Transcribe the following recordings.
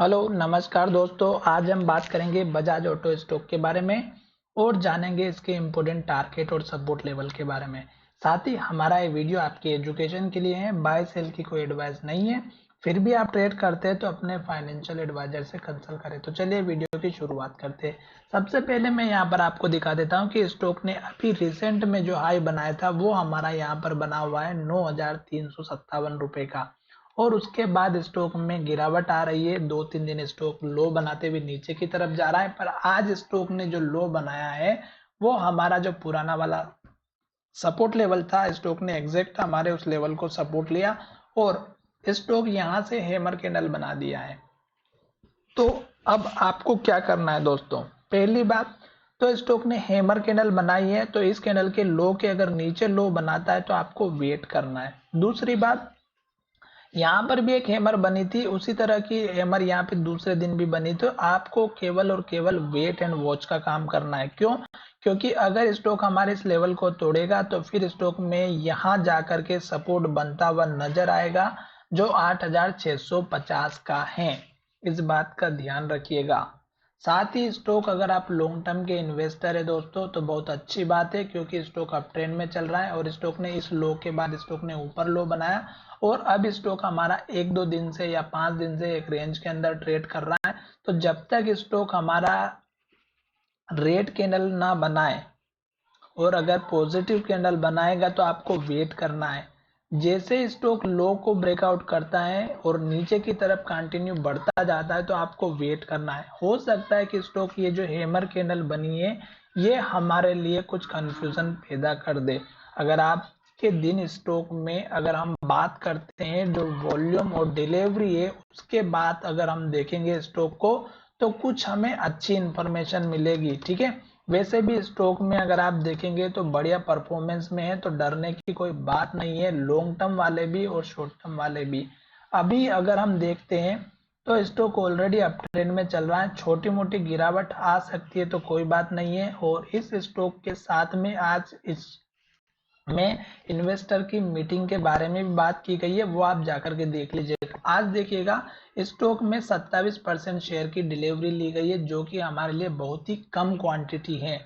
Hello नमस्कार दोस्तों। आज हम बात करेंगे बजाज ऑटो स्टॉक के बारे में और जानेंगे इसके इम्पोर्टेंट टारगेट और सपोर्ट लेवल के बारे में। साथ ही हमारा ये वीडियो आपके एजुकेशन के लिए है, बाय सेल की कोई एडवाइस नहीं है। फिर भी आप ट्रेड करते हैं तो अपने फाइनेंशियल एडवाइजर से कंसल्ट करें। तो चलिए वीडियो की शुरुआत करते हैं। सबसे पहले मैं यहाँ पर आपको दिखा देता हूँ कि स्टॉक ने अभी रिसेंट में जो हाई बनाया था वो हमारा यहाँ पर बना हुआ है 9,357 रुपए का। और उसके बाद स्टॉक में गिरावट आ रही है। 2-3 दिन स्टॉक लो बनाते हुए नीचे की तरफ जा रहा है, पर आज स्टॉक ने जो लो बनाया है वो हमारा जो पुराना वाला सपोर्ट लेवल था, स्टॉक ने एग्जैक्ट हमारे उस लेवल को सपोर्ट लिया और स्टॉक यहां से हैमर कैंडल बना दिया है। तो अब आपको क्या करना है दोस्तों, पहली बात तो स्टॉक ने हैमर कैंडल बनाई है, तो इस कैंडल के लो के अगर नीचे लो बनाता है तो आपको वेट करना है। दूसरी बात, यहाँ पर भी एक हैमर बनी थी, उसी तरह की हैमर यहाँ पे दूसरे दिन भी बनी, तो आपको केवल और केवल वेट एंड वॉच का काम करना है। क्यों? क्योंकि अगर स्टॉक हमारे इस लेवल को तोड़ेगा तो फिर स्टॉक में यहाँ जाकर के सपोर्ट बनता हुआ नजर आएगा जो 8,650 का है। इस बात का ध्यान रखिएगा। साथ ही स्टॉक अगर आप लॉन्ग टर्म के इन्वेस्टर है दोस्तों तो बहुत अच्छी बात है, क्योंकि स्टॉक अप ट्रेंड में चल रहा है और स्टॉक ने इस लो के बाद स्टॉक ने ऊपर लो बनाया और अब स्टॉक हमारा 1-2 दिन से या 5 दिन से एक रेंज के अंदर ट्रेड कर रहा है। तो जब तक स्टॉक हमारा रेड कैंडल ना बनाए और अगर पॉजिटिव कैंडल बनाएगा तो आपको वेट करना है। जैसे स्टॉक लो को ब्रेकआउट करता है और नीचे की तरफ कंटिन्यू बढ़ता जाता है तो आपको वेट करना है। हो सकता है कि स्टॉक ये जो हैमर कैंडल बनी है ये हमारे लिए कुछ कंफ्यूजन पैदा कर दे। अगर आप के दिन स्टॉक में अगर हम बात करते हैं जो वॉल्यूम और डिलीवरी है उसके बाद अगर हम देखेंगे स्टॉक को तो कुछ हमें अच्छी इंफॉर्मेशन मिलेगी। ठीक है, वैसे भी स्टॉक में अगर आप देखेंगे तो बढ़िया परफॉर्मेंस में है, तो डरने की कोई बात नहीं है, लॉन्ग टर्म वाले भी और शॉर्ट टर्म वाले भी। अभी अगर हम देखते हैं तो स्टॉक ऑलरेडी अप ट्रेंड में चल रहा है, छोटी मोटी गिरावट आ सकती है तो कोई बात नहीं है। और इस स्टॉक के साथ में आज इस में इन्वेस्टर की मीटिंग के बारे में भी बात की गई है, वो आप जाकर के देख लीजिए। आज देखिएगा स्टॉक में 27% शेयर की डिलीवरी ली गई है, जो कि हमारे लिए बहुत ही कम क्वांटिटी है।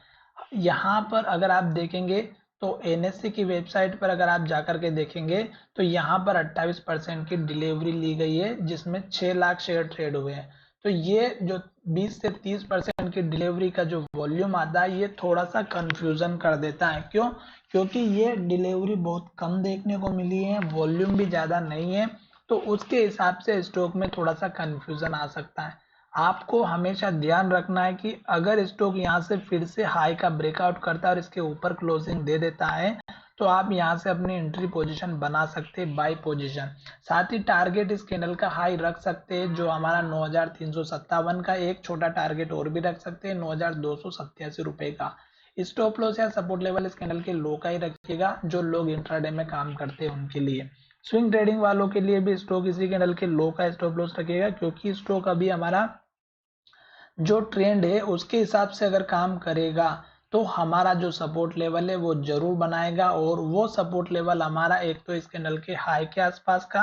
यहाँ पर अगर आप देखेंगे तो एनएससी की वेबसाइट पर अगर आप जाकर के देखेंगे तो यहाँ पर 28% की डिलीवरी ली गई है, जिसमें 6 लाख शेयर ट्रेड हुए हैं। तो ये जो 20 से 30% की डिलीवरी का जो वॉल्यूम आता है ये थोड़ा सा कंफ्यूजन कर देता है। क्यों? क्योंकि ये डिलीवरी बहुत कम देखने को मिली है, वॉल्यूम भी ज्यादा नहीं है, तो उसके हिसाब से स्टॉक में थोड़ा सा कंफ्यूजन आ सकता है। आपको हमेशा ध्यान रखना है कि अगर स्टॉक यहाँ से फिर से हाई का ब्रेकआउट करता है और इसके ऊपर क्लोजिंग दे देता है तो आप यहाँ से अपनी एंट्री पोजीशन बना सकते हैं, बाय पोजीशन। साथ ही टारगेट इस कैंडल का हाई रख सकते हैं जो हमारा 9,357 का, एक छोटा टारगेट और भी रख सकते हैं 9,287 रुपए का। स्टॉप लॉस या सपोर्ट लेवल इस कैंडल के लो का ही रखिएगा, जो लोग इंट्राडे में काम करते हैं उनके लिए। स्विंग ट्रेडिंग वालों के लिए भी स्टॉक इसी कैंडल के लो का स्टॉप लॉस रखिएगा, क्योंकि स्टॉक अभी हमारा जो ट्रेंड है उसके हिसाब से अगर काम करेगा तो हमारा जो सपोर्ट लेवल है वो जरूर बनाएगा। और वो सपोर्ट लेवल हमारा एक तो इस कैंडल के हाई के आसपास का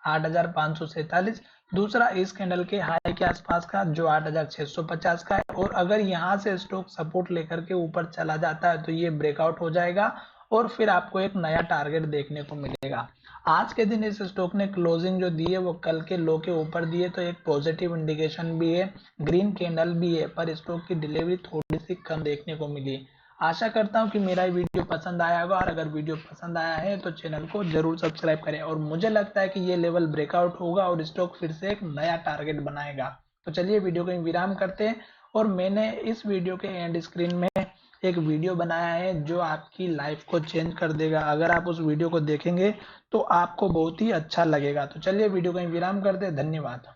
8,547, दूसरा इस कैंडल के हाई के आसपास का जो 8,650 का है। और अगर यहाँ से स्टॉक सपोर्ट लेकर के ऊपर चला जाता है तो ये ब्रेकआउट हो जाएगा और फिर आपको एक नया टारगेट देखने को मिलेगा। आज के दिन इस स्टॉक ने क्लोजिंग जो दी है वो कल के लो के ऊपर दी है, तो एक पॉजिटिव इंडिकेशन भी है, ग्रीन कैंडल भी है, पर स्टॉक की डिलीवरी थोड़ी सी कम देखने को मिली। आशा करता हूं कि मेरा वीडियो पसंद आया होगा, और अगर वीडियो पसंद आया है तो चैनल को जरूर सब्सक्राइब करें। और मुझे लगता है कि ये लेवल ब्रेकआउट होगा और स्टॉक फिर से एक नया टारगेट बनाएगा। तो चलिए वीडियो को विराम करते हैं। और मैंने इस वीडियो के एंड स्क्रीन में एक वीडियो बनाया है जो आपकी लाइफ को चेंज कर देगा। अगर आप उस वीडियो को देखेंगे तो आपको बहुत ही अच्छा लगेगा। तो चलिए वीडियो को विराम करते हैं। धन्यवाद।